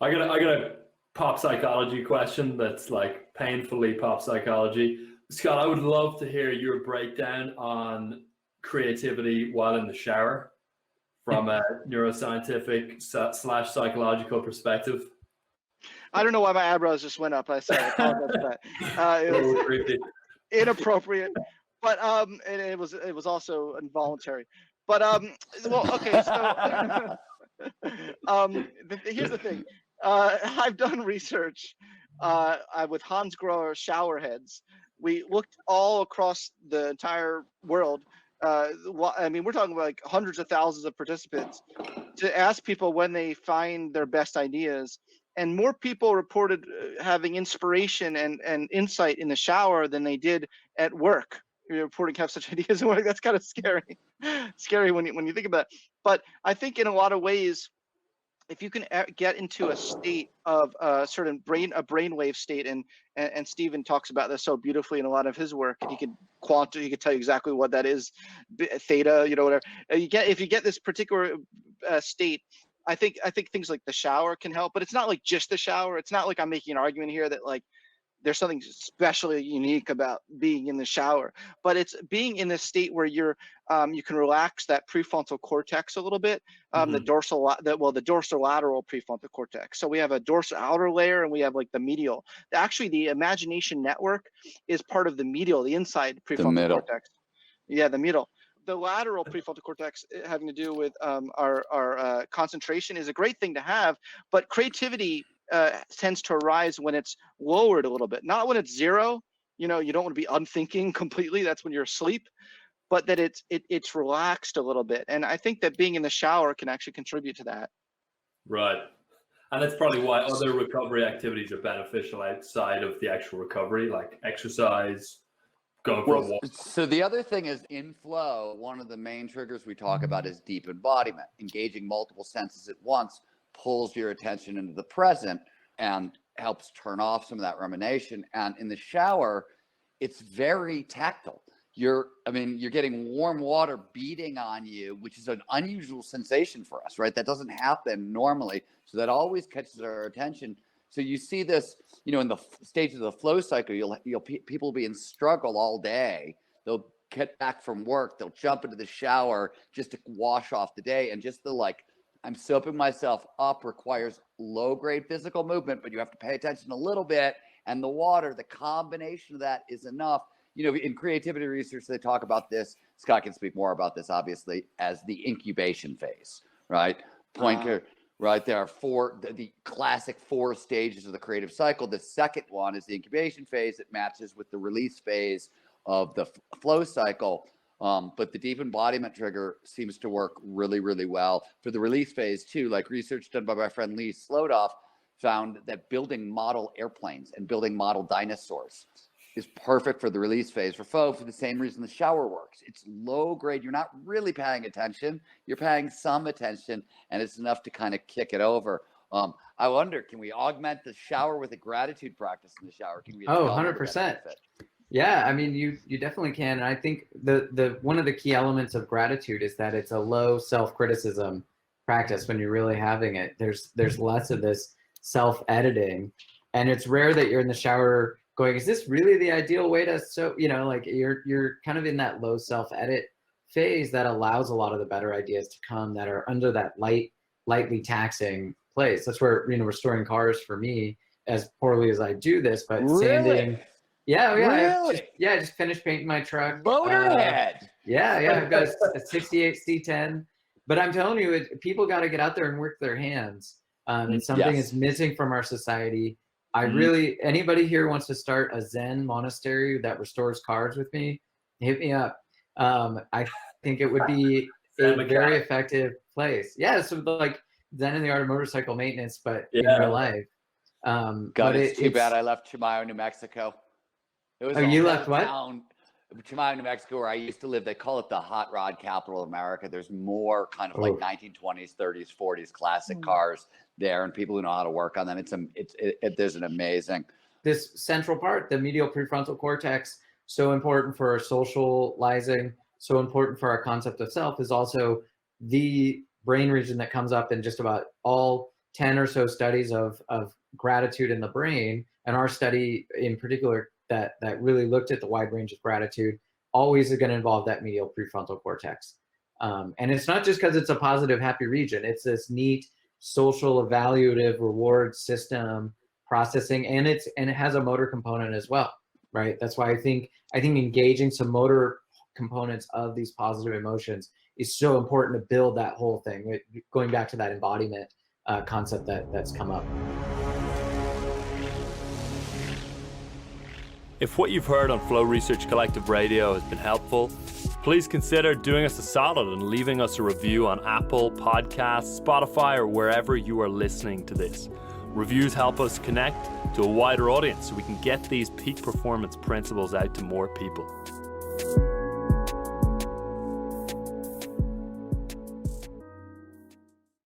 I got a pop psychology question that's like painfully pop psychology. Scott, I would love to hear your breakdown on creativity while in the shower from a neuroscientific slash psychological perspective. I don't know why my eyebrows just went up. I apologize for that. It was inappropriate, but and it was also involuntary. But well, okay. So here's the thing. I've done research with Hans Grohe shower heads. We looked all across the entire world. I mean, we're talking about like hundreds of thousands of participants to ask people when they find their best ideas. And more people reported having inspiration and insight in the shower than they did at work. You're reporting have such ideas at work. That's kind of scary. Scary when you think about it. But I think in a lot of ways, if you can get into a state of a certain brainwave state, and Stephen talks about this so beautifully in a lot of his work, and he could tell you exactly what that is, theta, whatever. If you get this particular state, I think things like the shower can help, but it's not like just the shower. It's not like I'm making an argument here that like there's something especially unique about being in the shower, but it's being in this state where you can relax that prefrontal cortex a little bit, the dorsolateral prefrontal cortex. So we have a dorsal outer layer and we have like the medial. Actually, the imagination network is part of the medial, the inside prefrontal cortex. Yeah, the middle. The lateral prefrontal cortex having to do with our concentration is a great thing to have, but creativity tends to arise when it's lowered a little bit, not when it's zero. You don't want to be unthinking completely. That's when you're asleep, but that it's relaxed a little bit. And I think that being in the shower can actually contribute to that. Right. And that's probably why other recovery activities are beneficial outside of the actual recovery, like exercise, going for a walk. So the other thing is in flow, one of the main triggers we talk about is deep embodiment. Engaging multiple senses at once pulls your attention into the present and helps turn off some of that rumination. And in the shower, it's very tactile. You're getting warm water beating on you, which is an unusual sensation for us, right? That doesn't happen normally. So that always catches our attention. So you see this, in the stages of the flow cycle, people will be in struggle all day. They'll get back from work. They'll jump into the shower just to wash off the day. And just I'm soaping myself up requires low-grade physical movement, but you have to pay attention a little bit. And the water, the combination of that is enough. In creativity research, they talk about this. Scott can speak more about this, obviously, as the incubation phase, right? Right, there are the classic 4 stages of the creative cycle. The second one is the incubation phase. It matches with the release phase of the flow cycle. But the deep embodiment trigger seems to work really, really well for the release phase too. Like research done by my friend Lee Slodoff found that building model airplanes and building model dinosaurs is perfect for the release phase for folks for the same reason the shower works. It's low grade. You're not really paying attention. You're paying some attention, and it's enough to kind of kick it over. I wonder, can we augment the shower with a gratitude practice in the shower? Can we? 100%. Yeah, I mean, you definitely can. And I think the one of the key elements of gratitude is that it's a low self-criticism practice when you're really having it. There's less of this self-editing, and it's rare that you're in the shower going, is this really the ideal way to, like you're kind of in that low self-edit phase that allows a lot of the better ideas to come that are under that lightly taxing place. That's where, restoring cars for me, as poorly as I do this, but sanding. Yeah. Really? I just finished painting my truck. Motorhead. I've got a 68 C10, but I'm telling you, people got to get out there and work their hands. It's something that's missing from our society. Anybody here wants to start a Zen monastery that restores cars with me, hit me up. I think it would be a very effective place. Yeah, so like Zen in the art of motorcycle maintenance, but in real life. It's too bad I left Chimayo, New Mexico. It was you left what? Chimayo, New Mexico, where I used to live. They call it the hot rod capital of America. There's more kind of like 1920s, 30s, 40s classic cars there, and people who know how to work on them. There's an amazing. This central part, the medial prefrontal cortex, so important for socializing, so important for our concept of self, is also the brain region that comes up in just about all 10 or so studies of gratitude in the brain, and our study in particular that really looked at the wide range of gratitude always is going to involve that medial prefrontal cortex. And it's not just because it's a positive, happy region. It's this neat social evaluative reward system processing, and it has a motor component as well, right? That's why I think engaging some motor components of these positive emotions is so important to build that whole thing. Going back to that embodiment concept that's come up. If what you've heard on Flow Research Collective Radio has been helpful, please consider doing us a solid and leaving us a review on Apple Podcasts, Spotify, or wherever you are listening to this. Reviews help us connect to a wider audience so we can get these peak performance principles out to more people.